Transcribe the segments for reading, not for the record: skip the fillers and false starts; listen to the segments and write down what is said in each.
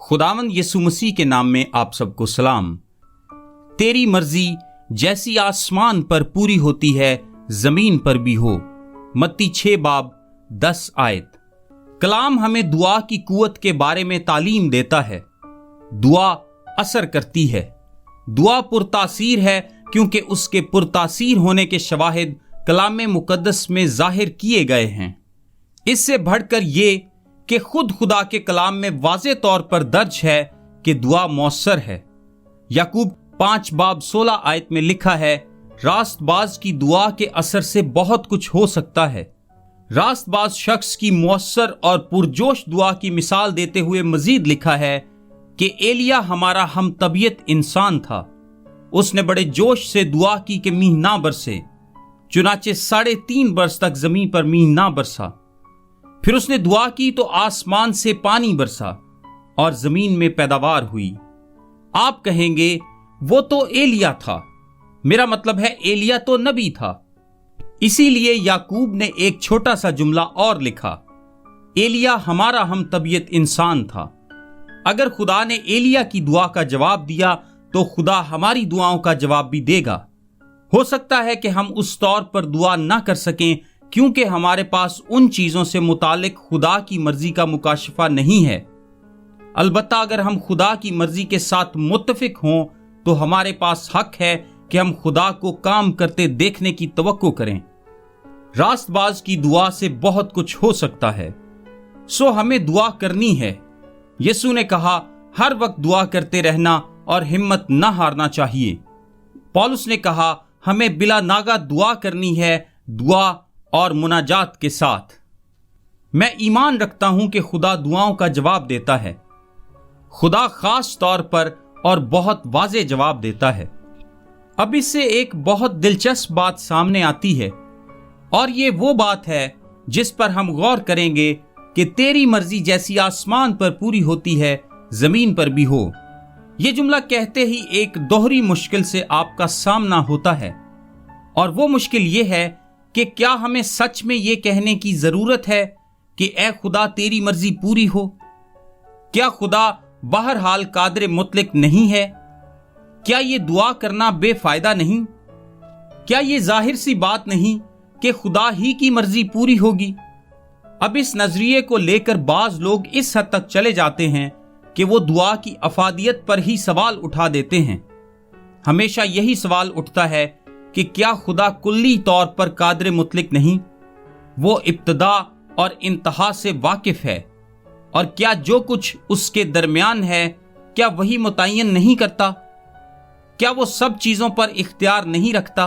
खुदावंद यीशु मसीह के नाम में आप सबको सलाम। तेरी मर्जी जैसी आसमान पर पूरी होती है जमीन पर भी हो। मत्ती 6:10 आयत। कलाम हमें दुआ की कुव्वत के बारे में तालीम देता है। दुआ असर करती है। दुआ पुरतासीर है क्योंकि उसके पुरतासीर होने के शवाहिद कलाम मुकद्दस में जाहिर किए गए हैं। इससे बढ़कर ये कि खुद खुदा के कलाम में वाज़े तौर पर दर्ज है कि दुआ मौसर है। याकूब 5:16 आयत में लिखा है, रास्तबाज की दुआ के असर से बहुत कुछ हो सकता है। रास्तबाज शख्स की मौसर और पुरजोश दुआ की मिसाल देते हुए मजीद लिखा है कि एलिया हमारा हम तबीयत इंसान था। उसने बड़े जोश से दुआ की कि मींह ना बरसे, चुनाचे 3.5 बरस तक जमीन पर मींह ना बरसा। फिर उसने दुआ की तो आसमान से पानी बरसा और जमीन में पैदावार हुई। आप कहेंगे वो तो एलिया था। मेरा मतलब है एलिया तो नबी था। इसीलिए याकूब ने एक छोटा सा जुमला और लिखा, एलिया हमारा हम तबीयत इंसान था। अगर खुदा ने एलिया की दुआ का जवाब दिया तो खुदा हमारी दुआओं का जवाब भी देगा। हो सकता है कि हम उस तौर पर दुआ ना कर सकें क्योंकि हमारे पास उन चीजों से मुतालिक खुदा की मर्जी का मुकाशफा नहीं है। अलबत्ता अगर हम खुदा की मर्जी के साथ मुत्तफिक हों तो हमारे पास हक है कि हम खुदा को काम करते देखने की तवक्को करें। रास्तबाज की दुआ से बहुत कुछ हो सकता है, सो हमें दुआ करनी है। यीशु ने कहा, हर वक्त दुआ करते रहना और हिम्मत न हारना चाहिए। पौलुस ने कहा, हमें बिला नागा दुआ करनी है, दुआ और मुनाजात के साथ। मैं ईमान रखता हूं कि खुदा दुआओं का जवाब देता है। खुदा खास तौर पर और बहुत वाज़े जवाब देता है। अब इससे एक बहुत दिलचस्प बात सामने आती है और ये वो बात है जिस पर हम गौर करेंगे कि तेरी मर्जी जैसी आसमान पर पूरी होती है जमीन पर भी हो। ये जुमला कहते ही एक दोहरी मुश्किल से आपका सामना होता है और वो मुश्किल ये है कि क्या हमें सच में ये कहने की जरूरत है कि ए खुदा तेरी मर्जी पूरी हो? क्या खुदा बहरहाल कादिर मुतलक नहीं है? क्या ये दुआ करना बेफायदा नहीं? क्या ये जाहिर सी बात नहीं कि खुदा ही की मर्जी पूरी होगी? अब इस नजरिए को लेकर बाज लोग इस हद तक चले जाते हैं कि वो दुआ की अफादियत पर ही सवाल उठा देते हैं। हमेशा यही सवाल उठता है कि क्या खुदा कुल्ली तौर पर कादिर मुतलक नहीं? वो इब्तदा और इंतहा से वाकिफ है और क्या जो कुछ उसके दरमियान है क्या वही मुतय्यन नहीं करता? क्या वो सब चीजों पर इख्तियार नहीं रखता?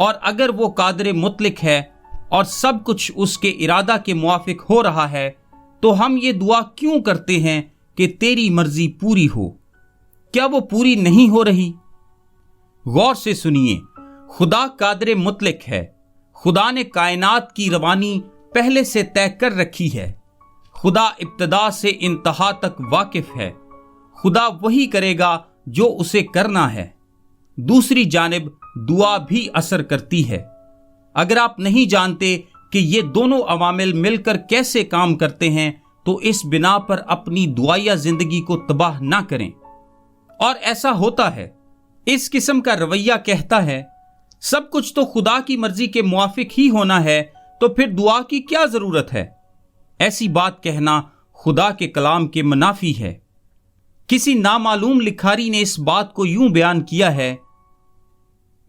और अगर वो कादिर मुतलक है और सब कुछ उसके इरादा के मुआफिक हो रहा है तो हम ये दुआ क्यों करते हैं कि तेरी मर्जी पूरी हो? क्या वो पूरी नहीं हो रही? गौर से सुनिए, खुदा कादिर मुतलक है। खुदा ने कायनात की रवानी पहले से तय कर रखी है। खुदा इब्तदा से इंतहा तक वाकिफ है। खुदा वही करेगा जो उसे करना है। दूसरी जानिब दुआ भी असर करती है। अगर आप नहीं जानते कि ये दोनों अवामिल मिलकर कैसे काम करते हैं तो इस बिना पर अपनी दुआया जिंदगी को तबाह ना करें। और ऐसा होता है। इस किस्म का रवैया कहता है सब कुछ तो खुदा की मर्जी के मुआफिक ही होना है, तो फिर दुआ की क्या जरूरत है? ऐसी बात कहना खुदा के कलाम के मुनाफी है। किसी नामालूम लिखारी ने इस बात को यूं बयान किया है,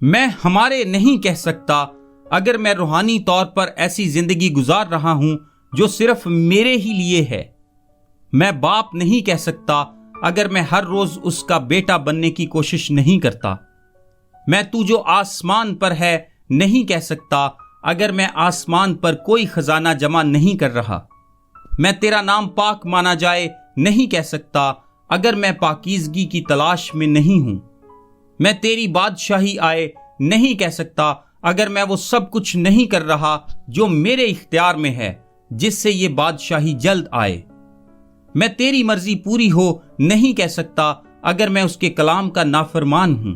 मैं हमारे नहीं कह सकता अगर मैं रूहानी तौर पर ऐसी जिंदगी गुजार रहा हूं जो सिर्फ मेरे ही लिए है। मैं बाप नहीं कह सकता अगर मैं हर रोज उसका बेटा बनने की कोशिश नहीं करता। मैं तू जो आसमान पर है नहीं कह सकता अगर मैं आसमान पर कोई खजाना जमा नहीं कर रहा। मैं तेरा नाम पाक माना जाए नहीं कह सकता अगर मैं पाकीज़गी की तलाश में नहीं हूं। मैं तेरी बादशाही आए नहीं कह सकता अगर मैं वो सब कुछ नहीं कर रहा जो मेरे इख्तियार में है जिससे ये बादशाही जल्द आए। मैं तेरी मर्जी पूरी हो नहीं कह सकता अगर मैं उसके कलाम का नाफरमान हूं।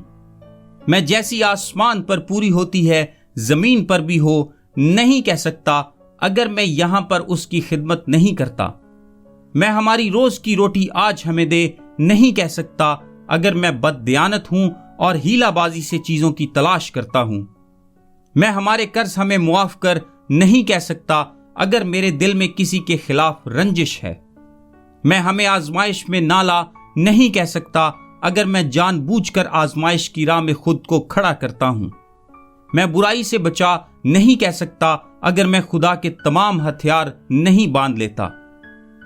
मैं जैसी आसमान पर पूरी होती है जमीन पर भी हो नहीं कह सकता अगर मैं यहां पर उसकी खिदमत नहीं करता। मैं हमारी रोज की रोटी आज हमें दे नहीं कह सकता अगर मैं बददियानत हूं और हीलाबाजी से चीजों की तलाश करता हूं। मैं हमारे कर्ज हमें मुआफ कर नहीं कह सकता अगर मेरे दिल में किसी के खिलाफ रंजिश है। मैं हमें आजमाइश में ना ला नहीं कह सकता अगर मैं जानबूझकर आजमाइश की राह में खुद को खड़ा करता हूं। मैं बुराई से बचा नहीं कह सकता अगर मैं खुदा के तमाम हथियार नहीं बांध लेता।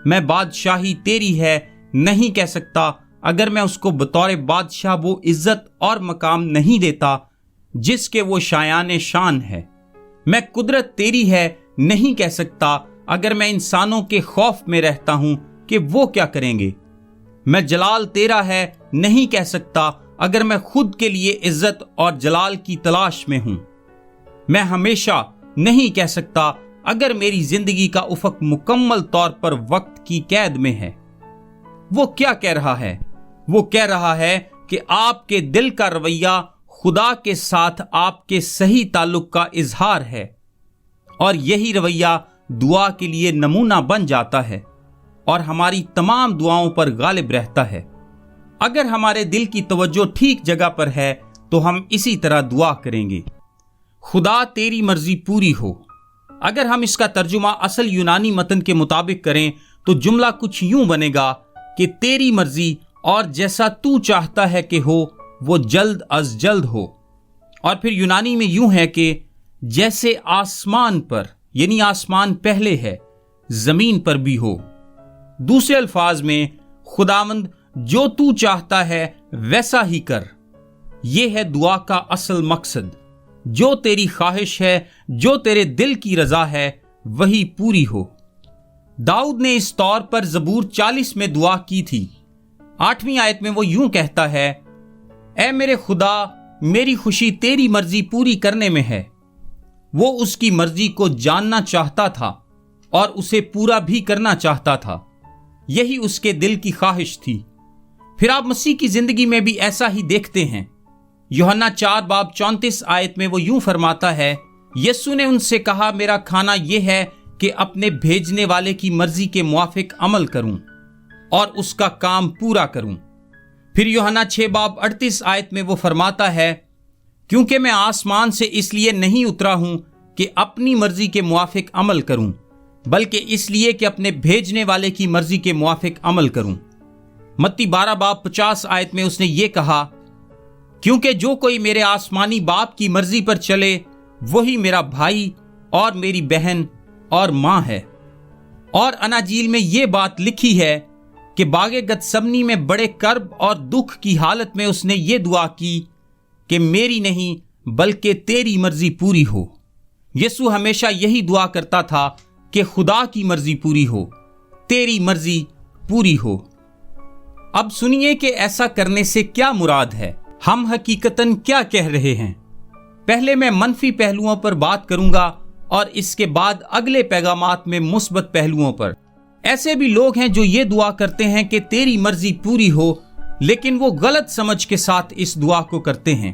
मैं बादशाही तेरी है नहीं कह सकता अगर मैं उसको बतौर बादशाह वो इज्जत और मकाम नहीं देता जिसके वो शायान शान है। मैं कुदरत तेरी है नहीं कह सकता अगर मैं इंसानों के खौफ में रहता हूं कि वो क्या करेंगे। मैं जलाल तेरा है नहीं कह सकता अगर मैं खुद के लिए इज्जत और जलाल की तलाश में हूं। मैं हमेशा नहीं कह सकता अगर मेरी जिंदगी का उफक मुकम्मल तौर पर वक्त की कैद में है। वो क्या कह रहा है? वो कह रहा है कि आपके दिल का रवैया खुदा के साथ आपके सही ताल्लुक का इजहार है और यही रवैया दुआ के लिए नमूना बन जाता है और हमारी तमाम दुआओं पर गालिब रहता है। अगर हमारे दिल की तवज्जो ठीक जगह पर है तो हम इसी तरह दुआ करेंगे, खुदा तेरी मर्जी पूरी हो। अगर हम इसका तर्जुमा असल यूनानी मतन के मुताबिक करें तो जुमला कुछ यूं बनेगा कि तेरी मर्जी और जैसा तू चाहता है कि हो वो जल्द अज जल्द हो। और फिर यूनानी में यूं है कि जैसे आसमान पर, यानी आसमान पहले है, जमीन पर भी हो। दूसरे अल्फाज में खुदावंद जो तू चाहता है वैसा ही कर। यह है दुआ का असल मकसद। जो तेरी ख्वाहिश है, जो तेरे दिल की रजा है, वही पूरी हो। दाऊद ने इस तौर पर ज़बूर 40 में दुआ की थी। 8वीं आयत में वो यूं कहता है, ऐ मेरे खुदा, मेरी खुशी तेरी मर्जी पूरी करने में है। वो उसकी मर्जी को जानना चाहता था और उसे पूरा भी करना चाहता था। यही उसके दिल की ख्वाहिश थी। फिर आप मसीह की जिंदगी में भी ऐसा ही देखते हैं। यूहन्ना 4:34 आयत में वो यूं फरमाता है, यीशु ने उनसे कहा, मेरा खाना यह है कि अपने भेजने वाले की मर्जी के मुआफिक अमल करूं और उसका काम पूरा करूं। फिर यूहन्ना 6:38 आयत में वो फरमाता है, क्योंकि मैं आसमान से इसलिए नहीं उतरा हूं कि अपनी मर्जी के मुआफिक अमल करूं, बल्कि इसलिए कि अपने भेजने वाले की मर्जी के मुआफिक अमल करूं। मत्ती 12:50 आयत में उसने ये कहा, क्योंकि जो कोई मेरे आसमानी बाप की मर्जी पर चले वही मेरा भाई और मेरी बहन और मां है। और अनाजील में ये बात लिखी है कि बागे गतसमनी में बड़े कर्ब और दुख की हालत में उसने ये दुआ की कि मेरी नहीं बल्कि तेरी मर्जी पूरी हो। यीशु हमेशा यही दुआ करता था कि खुदा की मर्जी पूरी हो, तेरी मर्जी पूरी हो। अब सुनिए कि ऐसा करने से क्या मुराद है, हम हकीकतन क्या कह रहे हैं। पहले मैं मनफी पहलुओं पर बात करूंगा और इसके बाद अगले पैगामात में मुस्बत पहलुओं पर। ऐसे भी लोग हैं जो ये दुआ करते हैं कि तेरी मर्जी पूरी हो, लेकिन वो गलत समझ के साथ इस दुआ को करते हैं।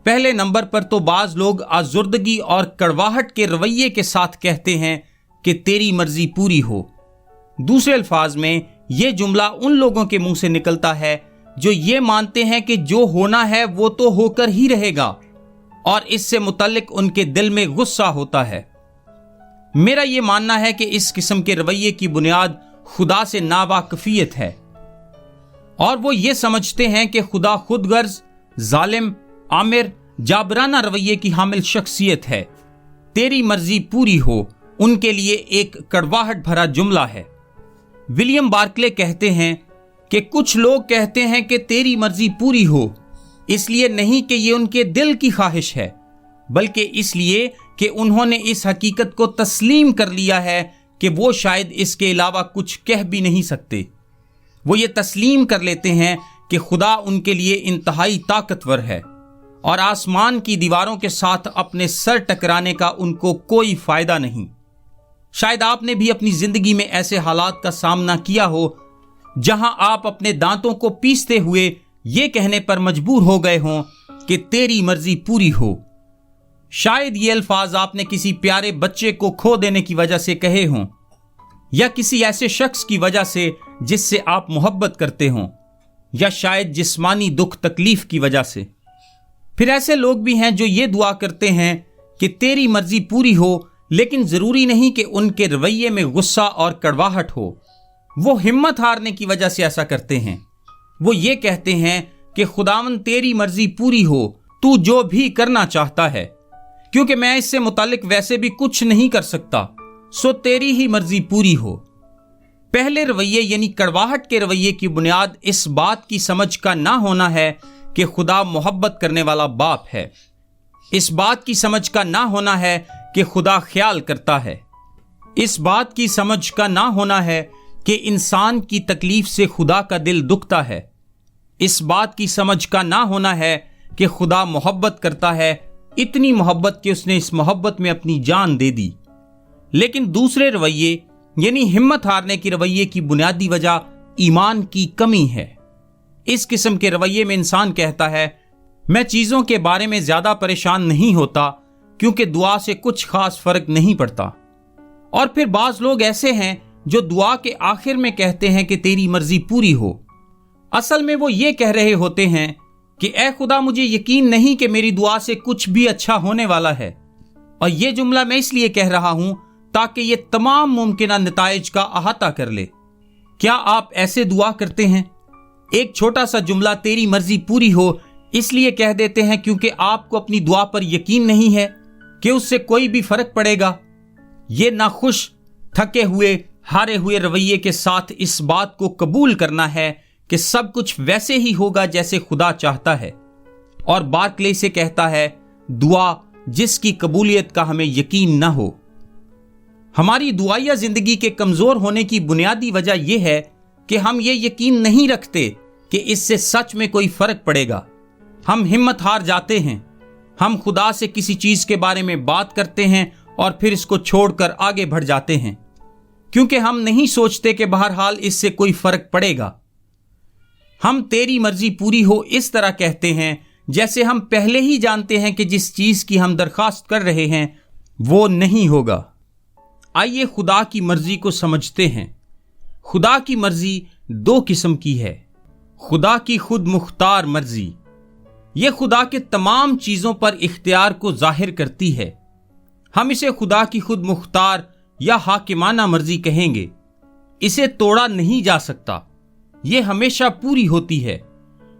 पहले नंबर पर तो बाज लोग आजुर्दगी और कड़वाहट के रवैये के साथ कहते हैं कि तेरी मर्जी पूरी हो। दूसरे अल्फाज में यह जुमला उन लोगों के मुंह से निकलता है जो ये मानते हैं कि जो होना है वो तो होकर ही रहेगा और इससे मुतल्लिक उनके दिल में गुस्सा होता है। मेरा ये मानना है कि इस किस्म के रवैये की बुनियाद खुदा से नावाकफियत है और वो ये समझते हैं कि खुदा खुदगर्ज, जालिम, आमिर, जाबराना रवैये की हामिल शख्सियत है। तेरी मर्जी पूरी हो उनके लिए एक कड़वाहट भरा जुमला है। विलियम बार्कले कहते हैं कि कुछ लोग कहते हैं कि तेरी मर्जी पूरी हो, इसलिए नहीं कि ये उनके दिल की ख्वाहिश है, बल्कि इसलिए कि उन्होंने इस हकीकत को तस्लीम कर लिया है कि वो शायद इसके अलावा कुछ कह भी नहीं सकते। वो ये तस्लीम कर लेते हैं कि खुदा उनके लिए इंतहाई ताकतवर है और आसमान की दीवारों के साथ अपने सर टकराने का उनको कोई फायदा नहीं। शायद आपने भी अपनी जिंदगी में ऐसे हालात का सामना किया हो जहां आप अपने दांतों को पीसते हुए ये कहने पर मजबूर हो गए हों कि तेरी मर्जी पूरी हो। शायद ये अल्फाज आपने किसी प्यारे बच्चे को खो देने की वजह से कहे हों, یا کسی ایسے شخص کی وجہ سے جس سے آپ محبت کرتے ہوں، یا شاید جسمانی دکھ تکلیف کی وجہ سے۔ پھر ایسے لوگ بھی ہیں جو یہ دعا کرتے ہیں کہ تیری مرضی پوری ہو، لیکن ضروری نہیں کہ ان کے رویے میں غصہ اور کڑواہٹ ہو۔ وہ ہمت ہارنے کی وجہ سے ایسا کرتے ہیں۔ وہ یہ کہتے ہیں کہ خداوند تیری مرضی پوری ہو، تو جو بھی کرنا چاہتا ہے، کیونکہ میں اس سے متعلق ویسے بھی کچھ نہیں کر سکتا، سو تیری ہی مرضی پوری ہو۔ پہلے رویے یعنی کڑواہٹ کے رویے کی بنیاد اس بات کی سمجھ کا نہ ہونا ہے کہ خدا محبت کرنے والا باپ ہے۔ اس بات کی سمجھ کا نہ ہونا ہے کہ خدا خیال کرتا ہے۔ اس بات کی سمجھ کا نہ ہونا ہے کہ انسان کی تکلیف سے خدا کا دل دکھتا ہے۔ اس بات کی سمجھ کا نہ ہونا ہے کہ خدا محبت کرتا ہے، اتنی محبت کہ اس نے اس محبت میں اپنی جان دے دی۔ لیکن دوسرے رویے یعنی ہمت ہارنے کے رویے کی بنیادی وجہ ایمان کی کمی ہے۔ اس قسم کے رویے میں انسان کہتا ہے، میں چیزوں کے بارے میں زیادہ پریشان نہیں ہوتا کیونکہ دعا سے کچھ خاص فرق نہیں پڑتا۔ اور پھر بعض لوگ ایسے ہیں جو دعا کے آخر میں کہتے ہیں کہ تیری مرضی پوری ہو۔ اصل میں وہ یہ کہہ رہے ہوتے ہیں کہ اے خدا، مجھے یقین نہیں کہ میری دعا سے کچھ بھی اچھا ہونے والا ہے، اور یہ جملہ میں اس لیے کہہ رہا ہوں تاکہ یہ تمام ممکنہ نتائج کا احاطہ کر لے۔ کیا آپ ایسے دعا کرتے ہیں؟ ایک چھوٹا سا جملہ تیری مرضی پوری ہو اس لیے کہہ دیتے ہیں کیونکہ آپ کو اپنی دعا پر یقین نہیں ہے کہ اس سے کوئی بھی فرق پڑے گا۔ یہ ناخوش، تھکے ہوئے، ہارے ہوئے رویے کے ساتھ اس بات کو قبول کرنا ہے کہ سب کچھ ویسے ہی ہوگا جیسے خدا چاہتا ہے۔ اور بارکلے سے کہتا ہے، دعا جس کی قبولیت کا ہمیں یقین نہ ہو۔ ہماری دعائیہ زندگی کے کمزور ہونے کی بنیادی وجہ یہ ہے کہ ہم یہ یقین نہیں رکھتے کہ اس سے سچ میں کوئی فرق پڑے گا۔ ہم ہمت ہار جاتے ہیں۔ ہم خدا سے کسی چیز کے بارے میں بات کرتے ہیں اور پھر اس کو چھوڑ کر آگے بڑھ جاتے ہیں، کیونکہ ہم نہیں سوچتے کہ بہرحال اس سے کوئی فرق پڑے گا۔ ہم تیری مرضی پوری ہو اس طرح کہتے ہیں جیسے ہم پہلے ہی جانتے ہیں کہ جس چیز کی ہم درخواست کر رہے ہیں وہ نہیں ہوگا۔ آئیے خدا کی مرضی کو سمجھتے ہیں۔ خدا کی مرضی دو قسم کی ہے۔ خدا کی خود مختار مرضی، یہ خدا کے تمام چیزوں پر اختیار کو ظاہر کرتی ہے۔ ہم اسے خدا کی خود مختار یا حاکمانہ مرضی کہیں گے۔ اسے توڑا نہیں جا سکتا، یہ ہمیشہ پوری ہوتی ہے۔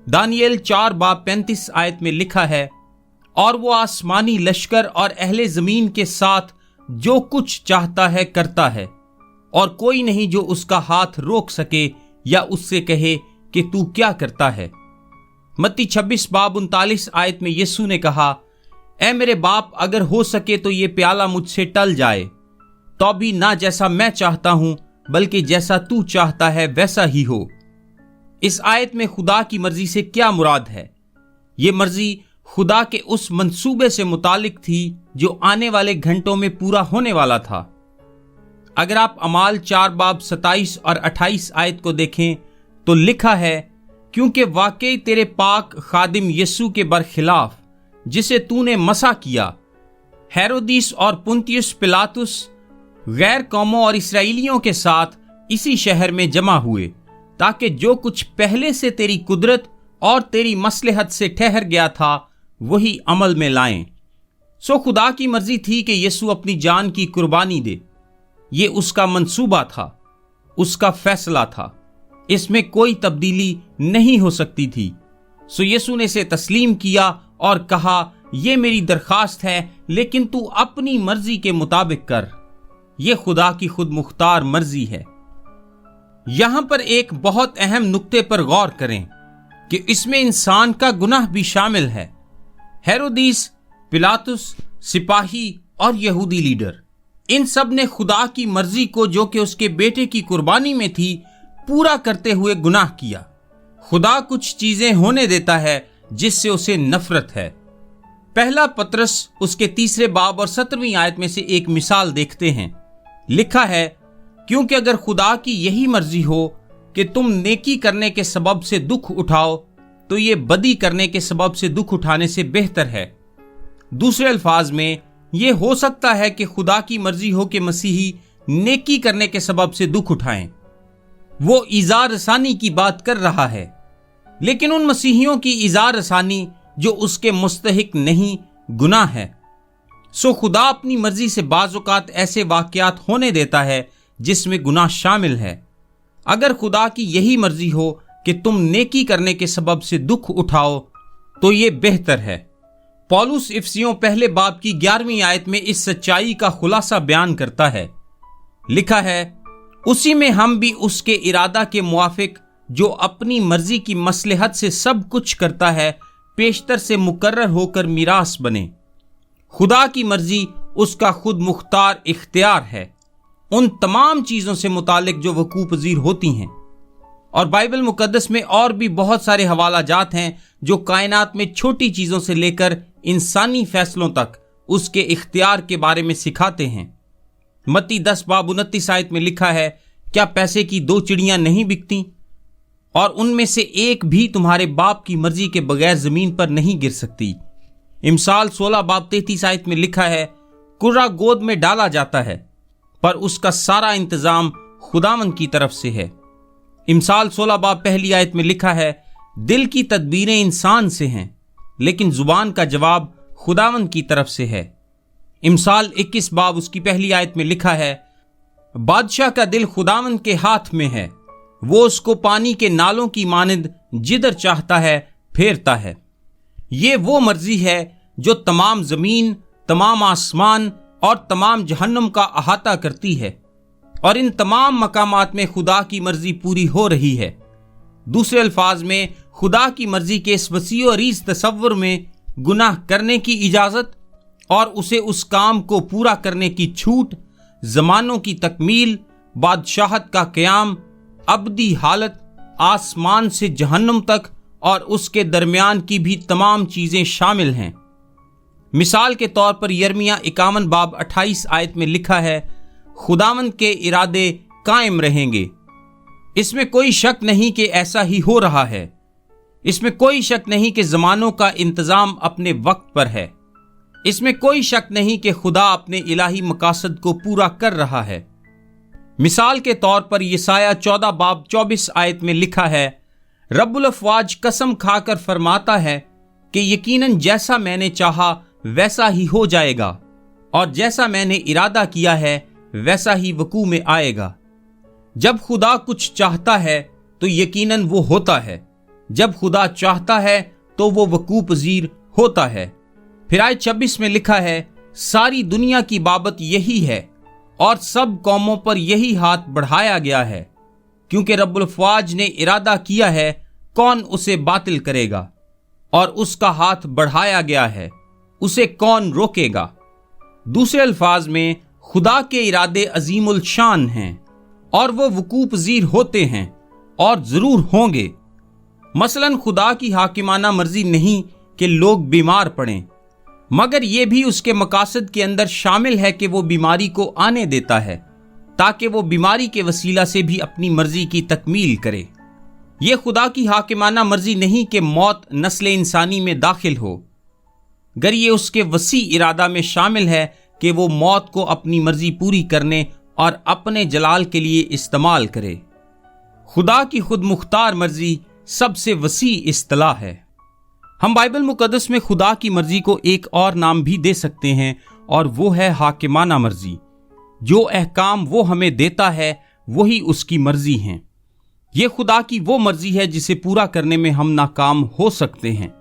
دانیل 4:35 میں لکھا ہے، اور وہ آسمانی لشکر اور اہل زمین کے ساتھ جو کچھ چاہتا ہے کرتا ہے، اور کوئی نہیں جو اس کا ہاتھ روک سکے یا اس سے کہے کہ تو کیا کرتا ہے۔ متی 26:39 میں یسوع نے کہا، اے میرے باپ، اگر ہو سکے تو یہ پیالہ مجھ سے ٹل جائے، تو بھی نہ جیسا میں چاہتا ہوں بلکہ جیسا تو چاہتا ہے ویسا ہی ہو۔ اس آیت میں خدا کی مرضی سے کیا مراد ہے؟ یہ مرضی خدا کے اس منصوبے سے متعلق تھی جو آنے والے گھنٹوں میں پورا ہونے والا تھا۔ اگر آپ اعمال 4:27 اور 28 کو دیکھیں تو لکھا ہے، کیونکہ واقعی تیرے پاک خادم یسوع کے برخلاف جسے تو نے مسح کیا، ہیرودیس اور پنتیوس پلاطس غیر قوموں اور اسرائیلیوں کے ساتھ اسی شہر میں جمع ہوئے، تاکہ جو کچھ پہلے سے تیری قدرت اور تیری مصلحت سے ٹھہر گیا تھا وہی عمل میں لائیں۔ سو خدا کی مرضی تھی کہ یسوع اپنی جان کی قربانی دے۔ یہ اس کا منصوبہ تھا، اس کا فیصلہ تھا، اس میں کوئی تبدیلی نہیں ہو سکتی تھی۔ سو یسوع نے اسے تسلیم کیا اور کہا، یہ میری درخواست ہے لیکن تو اپنی مرضی کے مطابق کر۔ یہ خدا کی خود مختار مرضی ہے۔ یہاں پر ایک بہت اہم نقطے پر غور کریں کہ اس میں انسان کا گناہ بھی شامل ہے۔ ہیرودیس، پلاطس، سپاہی اور یہودی لیڈر، ان سب نے خدا کی مرضی کو جو کہ اس کے بیٹے کی قربانی میں تھی پورا کرتے ہوئے گناہ کیا۔ خدا کچھ چیزیں ہونے دیتا ہے جس سے اسے نفرت ہے۔ پہلا پطرس اس کے 3 باب اور 17 میں سے ایک مثال دیکھتے ہیں۔ لکھا ہے، کیونکہ اگر خدا کی یہی مرضی ہو کہ تم نیکی کرنے کے سبب سے دکھ اٹھاؤ تو یہ بدی کرنے کے سبب سے دکھ اٹھانے سے بہتر ہے۔ دوسرے الفاظ میں، یہ ہو سکتا ہے کہ خدا کی مرضی ہو کہ مسیحی नेकी करने के सबब से दुख उठाएं। वो इज़ा रसानी की बात कर रहा है, लेकिन उन मसीहियों की इज़ा रसानी जो उसके मुस्तहिक नहीं, गुनाह है। सो खुदा अपनी मर्जी से बाज़ औक़ात ऐसे वाक़यात होने देता है जिसमें गुनाह शामिल है। अगर खुदा की यही मर्जी हो कि तुम नेकी करने के सबब से दुख उठाओ तो ये बेहतर है। पौलुस इफिसियों पहले बाब की 11वीं आयत में इस सच्चाई का खुलासा बयान करता है। लिखा है, उसी में हम भी उसके इरादा के मुआफिक जो अपनी मर्जी की मसलहत से सब कुछ करता है, पेशतर से मुकर्रर होकर मीरास बने। खुदा की मर्जी उसका खुद मुख्तार इख्तियार है उन तमाम चीज़ों से मुतालिक जो वकूअ पज़ीर होती हैं। और बाइबल मुकद्दस में और भी बहुत सारे हवाला जात हैं जो कायनात में छोटी चीज़ों से लेकर इंसानी फैसलों तक उसके इख्तियार के बारे में सिखाते हैं। मत्ती 10 बाब 29 आयत में लिखा है, क्या पैसे की 2 चिड़ियां नहीं बिकती और उनमें से एक भी तुम्हारे बाप की मर्जी के बगैर जमीन पर नहीं गिर सकती। इमसाल 16 बाब 33 आयत में लिखा है, कुर्रा गोद में डाला जाता है पर उसका सारा इंतजाम खुदावंद की तरफ से है। इमसाल 16 बाब 1 आयत में लिखा है, दिल की तदबीरें इंसान से हैं लेकिन जुबान का जवाब खुदावंद की तरफ से है। इमसाल 21 बाब उसकी 1 आयत में लिखा है, बादशाह का दिल खुदावंद के हाथ में है, वो उसको पानी के नालों की मानिंद जिधर चाहता है फेरता है। ये वो मर्जी है जो तमाम जमीन, तमाम आसमान और तमाम जहन्नुम का अहाता करती है और इन तमाम मकामात में खुदा की मर्जी पूरी हो रही है। दूसरे अल्फाज में खुदा की मर्जी के इस वसीअ और अरीज़ तसव्वुर में गुनाह करने की इजाज़त और उसे उस काम को पूरा करने की छूट, ज़मानों की तकमील, बादशाहत का क़याम, अबदी हालत, आसमान से जहन्नुम तक और उसके दरमियान की भी तमाम चीज़ें शामिल हैं। मिसाल के तौर पर यिर्मयाह 51 बाब 28 आयत में लिखा है, खुदावंद के इरादे कायम रहेंगे। इसमें कोई शक नहीं कि ऐसा ही हो रहा है। इसमें कोई शक नहीं कि ज़मानों का इंतज़ाम अपने वक्त पर है। इसमें कोई शक नहीं कि खुदा अपने इलाही मकासद को पूरा कर रहा है। मिसाल के तौर पर यसाया 14 बाब 24 आयत में लिखा है, रब्बुल अफ़वाज कसम खाकर फरमाता है कि यकीनन जैसा मैंने चाहा वैसा ही हो जाएगा और जैसा मैंने इरादा किया है वैसा ही वकूअ में आएगा। जब खुदा कुछ चाहता है तो यकीनन वो होता है। जब खुदा चाहता है तो वो वकूअ पज़ीर होता है। फिर आयत 26 में लिखा है, सारी दुनिया की बाबत यही है और सब कौमों पर यही हाथ बढ़ाया गया है, क्योंकि रब्बुल अफ़वाज ने इरादा किया है, कौन उसे बातिल करेगा, और उसका हाथ बढ़ाया गया है, उसे कौन रोकेगा। दूसरे अल्फाज में खुदा के इरादे अजीमुल शान हैं और वो वकूअ पज़ीर होते हैं और जरूर होंगे। मसलन खुदा की हाकिमाना मर्जी नहीं कि लोग बीमार पड़ें, मगर ये भी उसके मकासद के अंदर शामिल है कि वो बीमारी को आने देता है ताकि वो बीमारी के वसीला से भी अपनी मर्जी की तकमील करे। ये खुदा की हाकिमाना मर्जी नहीं कि मौत नस्ल इंसानी में दाखिल हो, गर ये उसके वसी इरादा में शामिल है कि वो मौत को अपनी मर्जी पूरी करने और अपने जलाल के लिए इस्तेमाल करे। खुदा की खुद मुख्तार मर्जी सबसे वसी इस्तिलाह है। हम बाइबल मुकद्दस में खुदा की मर्जी को एक और नाम भी दे सकते हैं और वो है हाकिमाना मर्जी। जो अहकाम वो हमें देता है वही उसकी मर्जी हैं। ये खुदा की वो मर्जी है जिसे पूरा करने में हम नाकाम हो सकते हैं।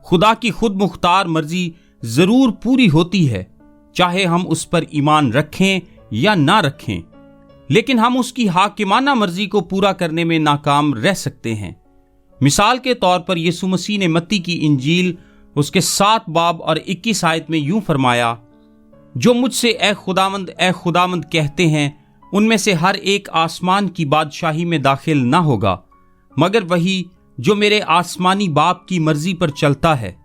खुदा की खुद मुख्तार मर्जी जरूर पूरी होती है, चाहे हम उस पर ईमान रखें या ना रखें, लेकिन हम उसकी हाकिमाना मर्जी को पूरा करने में नाकाम रह सकते हैं। मिसाल के तौर पर यीशु मसीह ने मत्ती की इंजील उसके 7 बाब और 21 आयत में यूं फरमाया, जो मुझसे ए खुदावंद कहते हैं उनमें से हर एक आसमान की बादशाही में दाखिल ना होगा, मगर वही जो मेरे आसमानी बाप की मर्जी पर चलता है।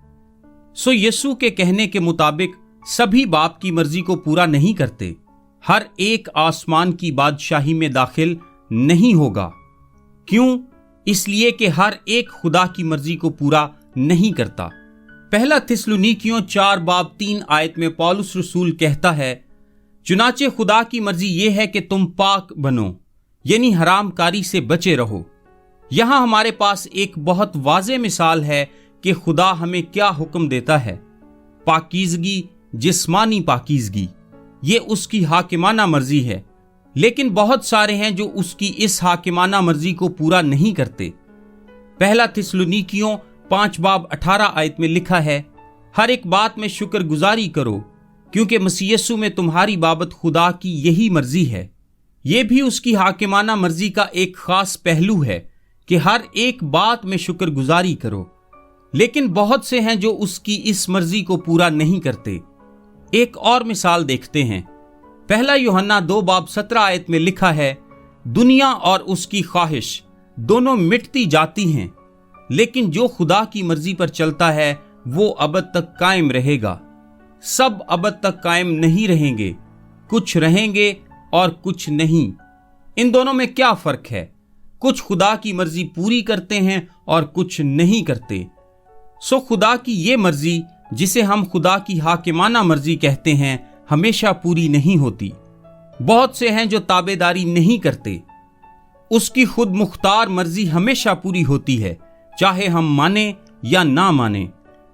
सो यीशु के कहने के मुताबिक सभी बाप की मर्जी को पूरा नहीं करते। हर एक आसमान की बादशाही में दाखिल नहीं होगा। क्यों? इसलिए कि हर एक खुदा की मर्जी को पूरा नहीं करता। पहला थिस्सलुनीकियों 4 बाब 3 आयत में पौलुस रसूल कहता है, चुनाचे खुदा की मर्जी ये है कि तुम पाक बनो, यानी हराम कारी से बचे रहो। यहां हमारे पास एक बहुत वाज़ेह मिसाल है कि खुदा हमें क्या हुक्म देता है। पाकीज़गी, जिस्मानी पाकीज़गी, ये उसकी हाकिमाना मर्जी है, लेकिन बहुत सारे हैं जो उसकी इस हाकिमाना मर्जी को पूरा नहीं करते। पहला थिस्सलुनीकियों 5:18 में लिखा है, हर एक बात में शुक्रगुजारी करो, क्योंकि मसीह यीशु में तुम्हारी बाबत खुदा की यही मर्जी है। ये भी उसकी हाकिमाना मर्जी का एक खास पहलू है कि हर एक बात में शुक्रगुजारी करो, लेकिन बहुत से हैं जो उसकी इस मर्जी को पूरा नहीं करते। एक और मिसाल देखते हैं। पहला यूहन्ना 2:17 में लिखा है, दुनिया और उसकी ख्वाहिश दोनों मिटती जाती हैं, लेकिन जो खुदा की मर्जी पर चलता है वो अबद तक कायम रहेगा। सब अबद तक कायम नहीं रहेंगे, कुछ रहेंगे और कुछ नहीं। इन दोनों में क्या फर्क है? कुछ खुदा की मर्जी पूरी करते हैं और कुछ नहीं करते। सो खुदा की ये मर्जी, जिसे हम खुदा की हाकिमाना मर्जी कहते हैं, हमेशा पूरी नहीं होती। बहुत से हैं जो ताबेदारी नहीं करते। उसकी खुद मुख्तार मर्जी हमेशा पूरी होती है, चाहे हम माने या ना माने।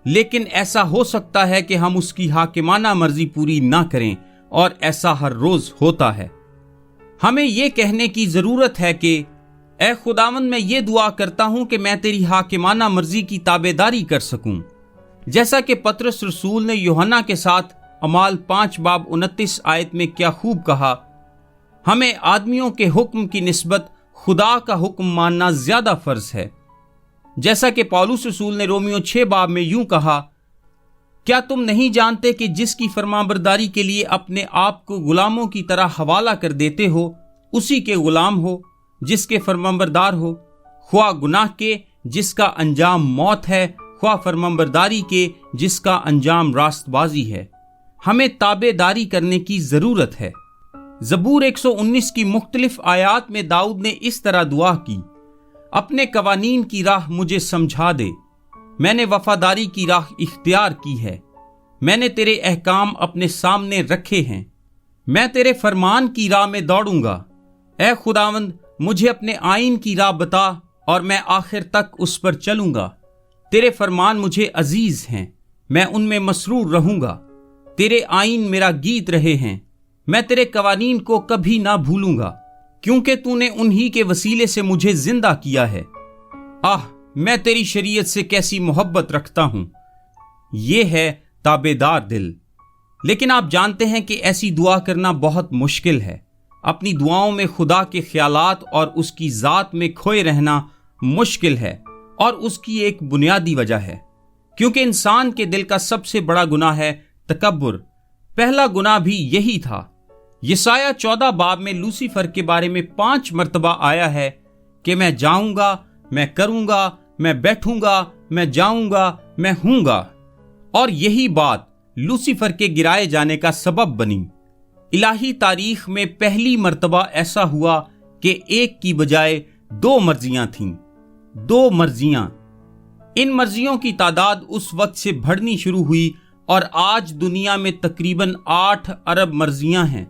लेकिन ऐसा हो सकता है कि हम उसकी हाकिमाना मर्जी पूरी ना करें, और ऐसा हर रोज होता है। हमें यह कहने की जरूरत है कि ऐ खुदावंद, मैं ये दुआ करता हूं कि मैं तेरी हाकिमाना मर्जी की ताबेदारी कर सकूं, जैसा कि पतरस रसूल ने यूहन्ना के साथ अमाल 5:29 में क्या खूब कहा, हमें आदमियों के हुक्म की निस्बत खुदा का हुक्म मानना ज्यादा फर्ज है। जैसा कि पौलुस रसूल ने रोमियो 6 में यूं कहा, क्या तुम नहीं जानते कि जिसकी फरमाबरदारी के लिए अपने आप को गुलामों की तरह हवाला कर देते हो, उसी के गुलाम हो जिसके फरमाबरदार हो, ख्वाह गुनाह के जिसका अंजाम मौत है, ख्वाह फरमाबरदारी के जिसका अंजाम रास्तबाजी है। हमें ताबेदारी करने की जरूरत है। ज़बूर 119 की मुख्तलिफ आयात में दाऊद ने इस तरह दुआ की, अपने कवानीन की राह मुझे समझा दे, मैंने वफादारी की राह इख्तियार की है, मैंने तेरे अहकाम अपने सामने रखे हैं, मैं तेरे फरमान की राह में दौड़ूंगा। ऐ खुदावंद, मुझे अपने आइन की राह बता और मैं आखिर तक उस पर चलूंगा। तेरे फरमान मुझे अजीज हैं, मैं उनमें मसरूर रहूंगा। तेरे आइन मेरा गीत रहे हैं, मैं तेरे कवानीन को कभी ना भूलूंगा, क्योंकि तूने उन्हीं के वसीले से मुझे जिंदा किया है। आह, मैं तेरी शरीयत से कैसी मोहब्बत रखता हूं। ये है ताबेदार दिल। लेकिन आप जानते हैं कि ऐसी दुआ करना बहुत मुश्किल है। अपनी दुआओं में खुदा के ख्यालात और उसकी ज़ात में खोए रहना मुश्किल है, और उसकी एक बुनियादी वजह है, क्योंकि इंसान के दिल का सबसे बड़ा गुनाह है तकब्बुर। पहला गुनाह भी यही था। यसाया 14 में लूसीफर के बारे में 5 मरतबा आया है कि मैं जाऊंगा, मैं करूंगा, मैं बैठूंगा, मैं जाऊंगा, मैं हूंगा। और यही बात लूसीफर के गिराए जाने का सबब बनी। इलाही तारीख में पहली मर्तबा ऐसा हुआ कि एक की बजाय 2 मर्जियां थीं। 2 मर्जियां। इन मर्जियों की तादाद उस वक्त से बढ़नी शुरू हुई और आज दुनिया में तकरीबन 8 अरब मर्जियां हैं।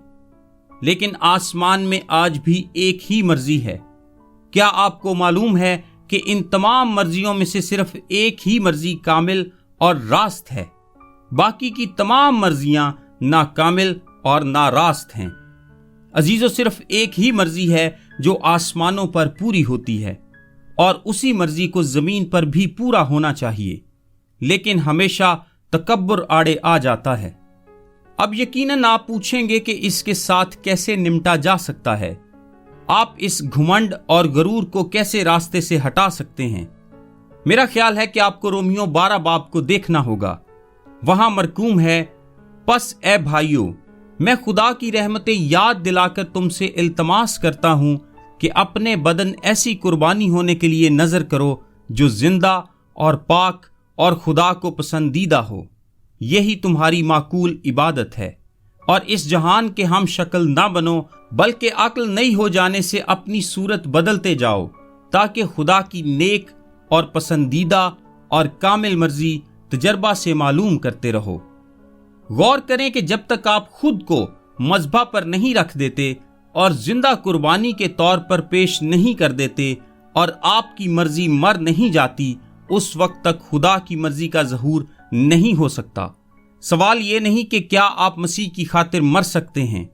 लेकिन आसमान में आज भी एक ही मर्जी है। क्या आपको मालूम है कि इन तमाम मर्जियों में से सिर्फ एक ही मर्जी कामिल और रास्त है? बाकी की तमाम मर्जियां नाकामिल और नारास्त हैं। अजीजों, सिर्फ एक ही मर्जी है जो आसमानों पर पूरी होती है, और उसी मर्जी को जमीन पर भी पूरा होना चाहिए। लेकिन हमेशा तकब्बुर आड़े आ जाता है। अब यकीनन आप पूछेंगे कि इसके साथ कैसे निपटा जा सकता है। आप इस घुमंड और गरूर को कैसे रास्ते से हटा सकते हैं? मेरा ख्याल है कि आपको रोमियो 12 को देखना होगा। वहां मरकूम है, पस ए भाइयों, मैं खुदा की रहमतें याद दिलाकर तुमसे इल्तमास करता हूं कि अपने बदन ऐसी कुर्बानी होने के लिए नजर करो जो जिंदा और पाक और खुदा को पसंदीदा हो। यही तुम्हारी माकूल इबादत है। और इस जहान के हम शक्ल ना बनो, बल्कि अक्ल नई हो जाने से अपनी सूरत बदलते जाओ, ताकि खुदा की नेक और पसंदीदा और कामिल मर्जी तजर्बा से मालूम करते रहो। गौर करें कि जब तक आप खुद को मज़बा पर नहीं रख देते और जिंदा कुर्बानी के तौर पर पेश नहीं कर देते और आपकी मर्जी मर नहीं जाती, उस वक्त तक खुदा की मर्जी का ज़हूर नहीं हो सकता। सवाल ये नहीं कि क्या आप मसीह की खातिर मर सकते हैं,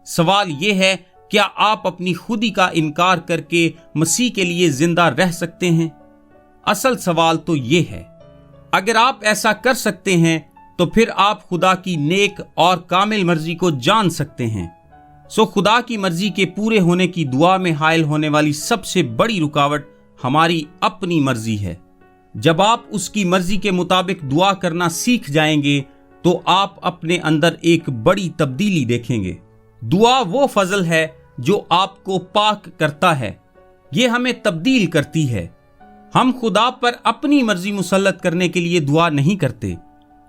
सवाल ये है क्या आप अपनी खुदी का इनकार करके मसीह के लिए जिंदा रह सकते हैं। असल सवाल तो ये है, अगर आप ऐसा कर सकते हैं तो फिर आप खुदा की नेक और कामिल मर्जी को जान सकते हैं। सो खुदा की मर्जी के पूरे होने की दुआ में हायल होने वाली सबसे बड़ी रुकावट हमारी अपनी मर्जी है। जब आप उसकी मर्जी के मुताबिक दुआ करना सीख जाएंगे तो आप अपने अंदर एक बड़ी तब्दीली देखेंगे। दुआ वो फजल है जो आपको पाक करता है, ये हमें तब्दील करती है। हम खुदा पर अपनी मर्जी मुसल्लत करने के लिए दुआ नहीं करते।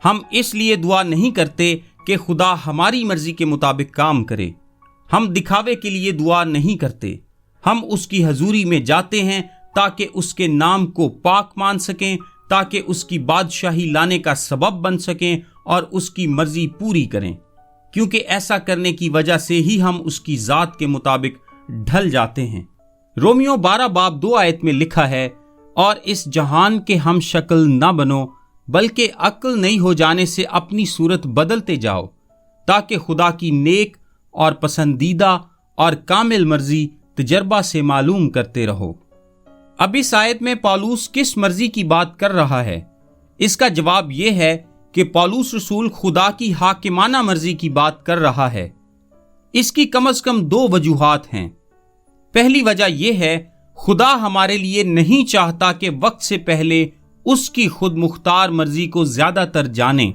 हम इसलिए दुआ नहीं करते कि खुदा हमारी मर्जी के मुताबिक काम करे। हम दिखावे के लिए दुआ नहीं करते। हम उसकी हजूरी में जाते हैं ताकि उसके नाम को पाक मान सकें, ताकि उसकी बादशाही लाने का सबब बन सकें और उसकी मर्जी पूरी करें, क्योंकि ऐसा करने की वजह से ही हम उसकी ज़ात के मुताबिक ढल जाते हैं। रोमियो 12 बाब 2 आयत में लिखा है, और इस जहान के हम शक्ल न बनो बल्कि अक्ल नहीं हो जाने से अपनी सूरत बदलते जाओ, ताकि खुदा की नेक और पसंदीदा और कामिल मर्जी तजर्बा से मालूम करते रहो। अब इस आयत में पौलुस किस मर्जी की बात कर रहा है? इसका जवाब यह है कि पौलुस रसूल खुदा की हाकिमाना मर्जी की बात कर रहा है। इसकी कम से कम 2 वजूहात हैं। पहली वजह यह है, खुदा हमारे लिए नहीं चाहता कि वक्त से पहले उसकी खुद मुख्तार मर्जी को ज्यादातर जाने।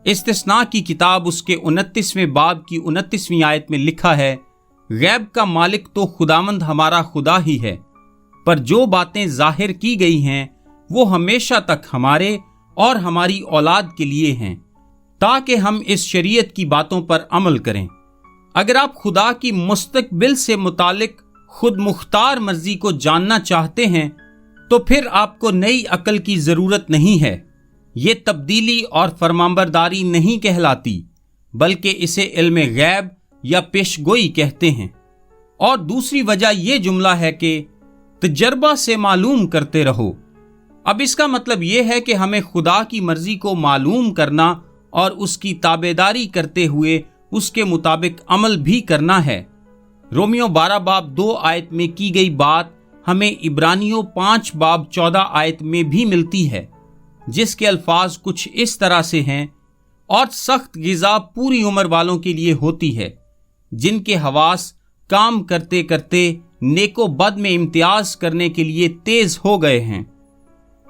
इस्तिस्ना की किताब उसके 29वें बाब की 29वीं आयत में लिखा है, गैब का मालिक तो खुदामंद हमारा खुदा ही है, पर जो बातें जाहिर की गई हैं वो हमेशा तक हमारे और हमारी औलाद के लिए हैं, ताकि हम इस शरीयत की बातों पर अमल करें। अगर आप खुदा की मुस्तकबिल से मुतालिक खुद मुख्तार मर्जी को जानना चाहते हैं तो फिर आपको नई अकल की जरूरत नहीं है। ये तब्दीली और फरमाबरदारी नहीं कहलाती, बल्कि इसे इल्म गैब या पेशगोई कहते हैं। और दूसरी वजह यह जुमला है कि तजर्बा से मालूम करते रहो। अब इसका मतलब यह है कि हमें खुदा की मर्जी को मालूम करना और उसकी ताबेदारी करते हुए उसके मुताबिक अमल भी करना है। रोमियो 12 बाब 2 आयत में की गई बात हमें इब्रानियों 5 बाब 14 आयत में भी मिलती है, जिसके अल्फाज कुछ इस तरह से हैं, और सख्त गिज़ा पूरी उम्र वालों के लिए होती है, जिनके हवास काम करते करते नेको बद में इम्तियाज करने के लिए तेज हो गए हैं।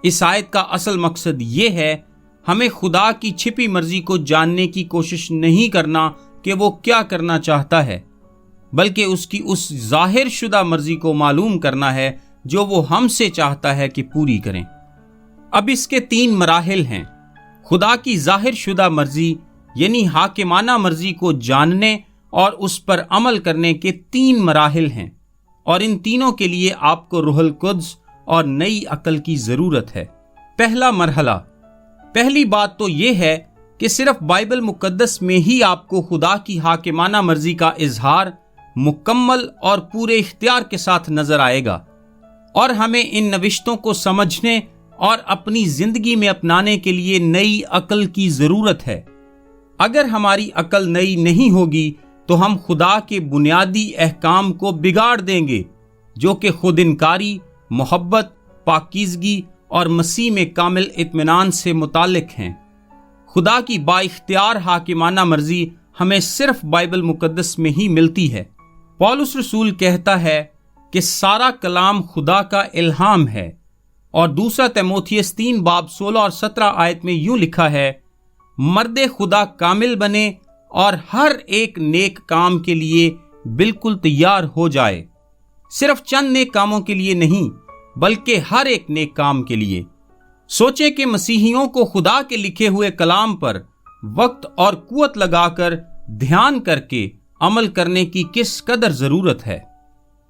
इस आयत का असल मकसद ये है, हमें खुदा की छिपी मर्जी को जानने की कोशिश नहीं करना कि वो क्या करना चाहता है, बल्कि उसकी उस जाहिर शुदा मर्जी को मालूम करना है जो वो हमसे चाहता है कि पूरी करें। अब इसके 3 मराहिल हैं। खुदा की जाहिर शुदा मर्जी यानी हाकिमाना मर्जी को जानने और उस पर अमल करने के 3 मराहिल हैं, और इन तीनों के लिए आपको रूहुल कुद्स और नई अकल की जरूरत है। पहला मरहला, पहली बात तो यह है कि सिर्फ बाइबल मुकद्दस में ही आपको खुदा की हाकिमाना मर्जी का इजहार मुकम्मल और पूरे इख्तियार के साथ नजर आएगा, और हमें इन नविश्तों को समझने और अपनी जिंदगी में अपनाने के लिए नई अकल की जरूरत है। अगर हमारी अकल नई नहीं होगी तो हम खुदा के बुनियादी अहकाम को बिगाड़ देंगे, जो कि खुद इनकारी, मोहब्बत, पाकीज़गी और मसीह में कामिल इत्मीनान से मुतालिक हैं। खुदा की बाइख्तियार हाकिमाना मर्जी हमें सिर्फ बाइबल मुकद्दस में ही मिलती है। पौलुस रसूल कहता है कि सारा कलाम खुदा का इल्हाम है, और दूसरा तीमुथियुस 3 बाब 16 और 17 आयत में यूं लिखा है, मर्दे खुदा कामिल बने और हर एक नेक काम के लिए बिल्कुल तैयार हो जाए। सिर्फ चंद नेक कामों के लिए नहीं, बल्कि हर एक नेक काम के लिए। सोचें कि मसीहियों को खुदा के लिखे हुए कलाम पर वक्त और कुवत लगाकर ध्यान करके अमल करने की किस कदर जरूरत है।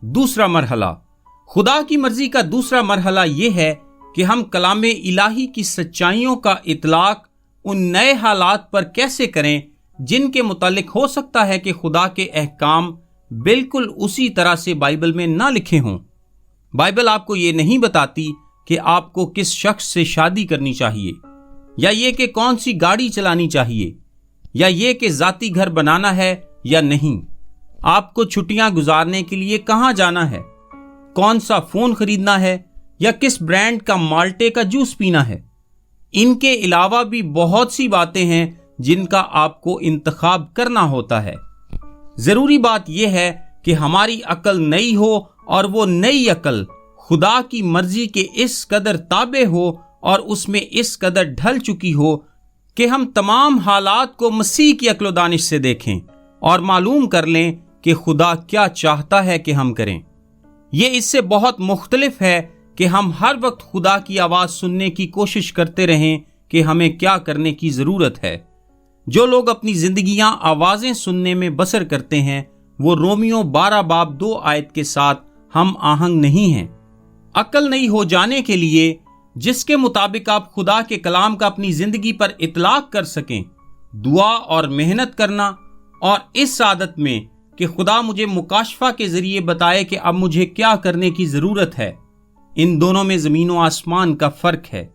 दूसरा मरहला, खुदा की मर्जी का दूसरा मरहला यह है कि हम कलामे इलाही की सच्चाइयों का इतलाक उन नए हालात पर कैसे करें جن کے متعلق ہو سکتا ہے کہ خدا کے احکام بالکل اسی طرح سے بائبل میں نہ لکھے ہوں۔ بائبل آپ کو یہ نہیں بتاتی کہ آپ کو کس شخص سے شادی کرنی چاہیے، یا یہ کہ کون سی گاڑی چلانی چاہیے، یا یہ کہ ذاتی گھر بنانا ہے یا نہیں، آپ کو چھٹیاں گزارنے کے لیے کہاں جانا ہے، کون سا فون خریدنا ہے، یا کس برانڈ کا مالٹے کا جوس پینا ہے۔ ان کے علاوہ بھی بہت سی باتیں ہیں جن کا آپ کو انتخاب کرنا ہوتا ہے۔ ضروری بات یہ ہے کہ ہماری عقل نئی ہو، اور وہ نئی عقل خدا کی مرضی کے اس قدر تابع ہو اور اس میں اس قدر ڈھل چکی ہو کہ ہم تمام حالات کو مسیح کی عقل و دانش سے دیکھیں اور معلوم کر لیں کہ خدا کیا چاہتا ہے کہ ہم کریں۔ یہ اس سے بہت مختلف ہے کہ ہم ہر وقت خدا کی آواز سننے کی کوشش کرتے رہیں کہ ہمیں کیا کرنے کی ضرورت ہے۔ جو لوگ اپنی زندگیاں آوازیں سننے میں بسر کرتے ہیں، وہ رومیو 12:2 کے ساتھ ہم آہنگ نہیں ہیں۔ عقل نہیں ہو جانے کے لیے جس کے مطابق آپ خدا کے کلام کا اپنی زندگی پر اطلاق کر سکیں، دعا اور محنت کرنا، اور اس عادت میں کہ خدا مجھے مکاشفہ کے ذریعے بتائے کہ اب مجھے کیا کرنے کی ضرورت ہے، ان دونوں میں زمین و آسمان کا فرق ہے۔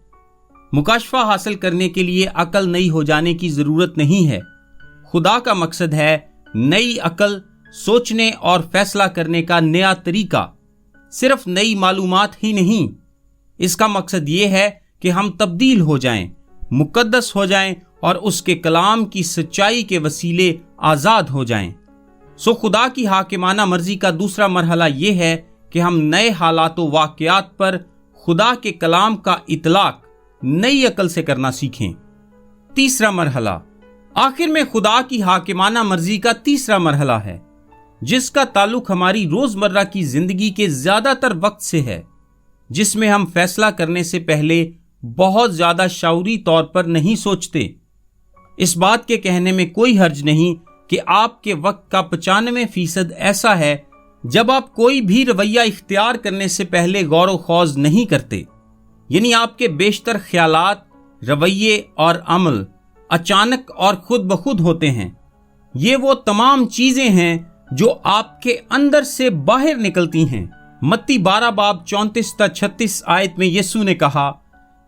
مکاشفہ حاصل کرنے کے لیے عقل نئی ہو جانے کی ضرورت نہیں ہے۔ خدا کا مقصد ہے نئی عقل، سوچنے اور فیصلہ کرنے کا نیا طریقہ، صرف نئی معلومات ہی نہیں۔ اس کا مقصد یہ ہے کہ ہم تبدیل ہو جائیں، مقدس ہو جائیں اور اس کے کلام کی سچائی کے وسیلے آزاد ہو جائیں۔ خدا کی حاکمانہ مرضی کا دوسرا مرحلہ یہ ہے کہ ہم نئے حالات و واقعات پر خدا کے کلام کا اطلاق نئی عقل سے کرنا سیکھیں۔ تیسرا مرحلہ، آخر میں خدا کی حاکمانہ مرضی کا تیسرا مرحلہ ہے، جس کا تعلق ہماری روزمرہ کی زندگی کے زیادہ تر وقت سے ہے، جس میں ہم فیصلہ کرنے سے پہلے بہت زیادہ شعوری طور پر نہیں سوچتے۔ اس بات کے کہنے میں کوئی حرج نہیں کہ آپ کے وقت کا 95% ایسا ہے جب آپ کوئی بھی رویہ اختیار کرنے سے پہلے غور و خوض نہیں کرتے، یعنی آپ کے بیشتر خیالات، رویے اور عمل اچانک اور خود بخود ہوتے ہیں۔ یہ وہ تمام چیزیں ہیں جو آپ کے اندر سے باہر نکلتی ہیں۔ متی 12:34-36 میں یسوع نے کہا،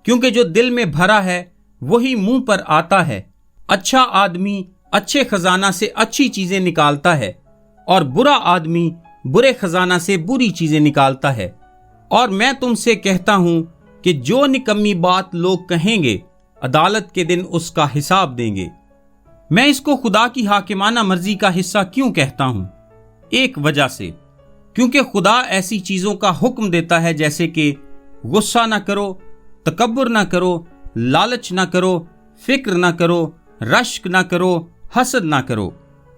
کیونکہ جو دل میں بھرا ہے وہی منہ پر آتا ہے۔ اچھا آدمی اچھے خزانہ سے اچھی چیزیں نکالتا ہے، اور برا آدمی برے خزانہ سے بری چیزیں نکالتا ہے۔ اور میں تم سے کہتا ہوں کہ جو نکمی بات لوگ کہیں گے، عدالت کے دن اس کا حساب دیں گے۔ میں اس کو خدا کی حاکمانہ مرضی کا حصہ کیوں کہتا ہوں؟ ایک وجہ سے، کیونکہ خدا ایسی چیزوں کا حکم دیتا ہے جیسے کہ غصہ نہ کرو، تکبر نہ کرو، لالچ نہ کرو، فکر نہ کرو، رشک نہ کرو، حسد نہ کرو،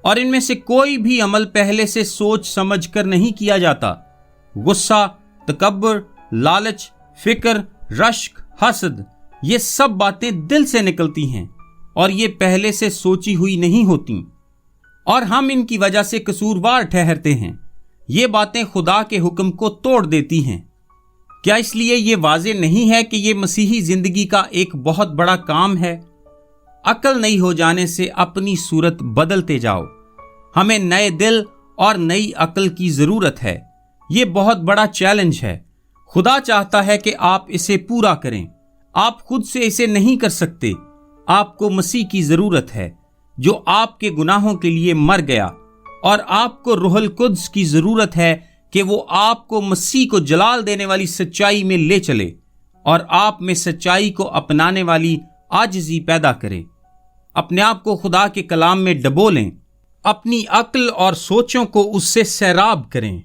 اور ان میں سے کوئی بھی عمل پہلے سے سوچ سمجھ کر نہیں کیا جاتا۔ غصہ، تکبر، لالچ، فکر، رشک، حسد، یہ سب باتیں دل سے نکلتی ہیں اور یہ پہلے سے سوچی ہوئی نہیں ہوتی، اور ہم ان کی وجہ سے قصوروار ٹھہرتے ہیں۔ یہ باتیں خدا کے حکم کو توڑ دیتی ہیں۔ کیا اس لیے یہ واضح نہیں ہے کہ یہ مسیحی زندگی کا ایک بہت بڑا کام ہے؟ عقل نہیں ہو جانے سے اپنی صورت بدلتے جاؤ۔ ہمیں نئے دل اور نئی عقل کی ضرورت ہے۔ یہ بہت بڑا چیلنج ہے۔ خدا چاہتا ہے کہ آپ اسے پورا کریں۔ آپ خود سے اسے نہیں کر سکتے۔ آپ کو مسیح کی ضرورت ہے، جو آپ کے گناہوں کے لیے مر گیا، اور آپ کو روح القدس کی ضرورت ہے کہ وہ آپ کو مسیح کو جلال دینے والی سچائی میں لے چلے اور آپ میں سچائی کو اپنانے والی عاجزی پیدا کرے۔ اپنے آپ کو خدا کے کلام میں ڈبولیں، اپنی عقل اور سوچوں کو اس سے سیراب کریں،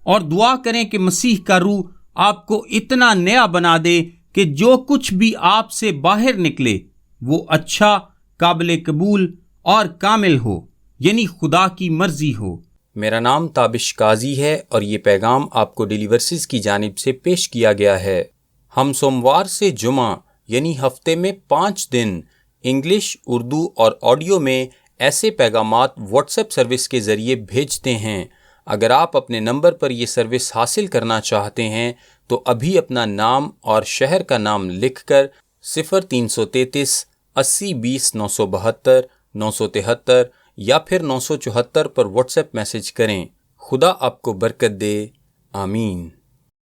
اور دعا کریں کہ مسیح کا روح آپ کو اتنا نیا بنا دے کہ جو کچھ بھی آپ سے باہر نکلے وہ اچھا، قابل قبول اور کامل ہو، یعنی خدا کی مرضی ہو۔ میرا نام تابش قاضی ہے اور یہ پیغام آپ کو ڈیلی ورسز کی جانب سے پیش کیا گیا ہے۔ ہم سوموار سے جمعہ یعنی ہفتے میں 5 دن انگلش، اردو اور آڈیو میں ایسے پیغامات واٹس ایپ سروس کے ذریعے بھیجتے ہیں۔ اگر آپ اپنے نمبر پر یہ سروس حاصل کرنا چاہتے ہیں تو ابھی اپنا نام اور شہر کا نام لکھ کر 0333 80 20 972 973 یا پھر 974 پر واٹس ایپ میسج کریں۔ خدا آپ کو برکت دے۔ آمین۔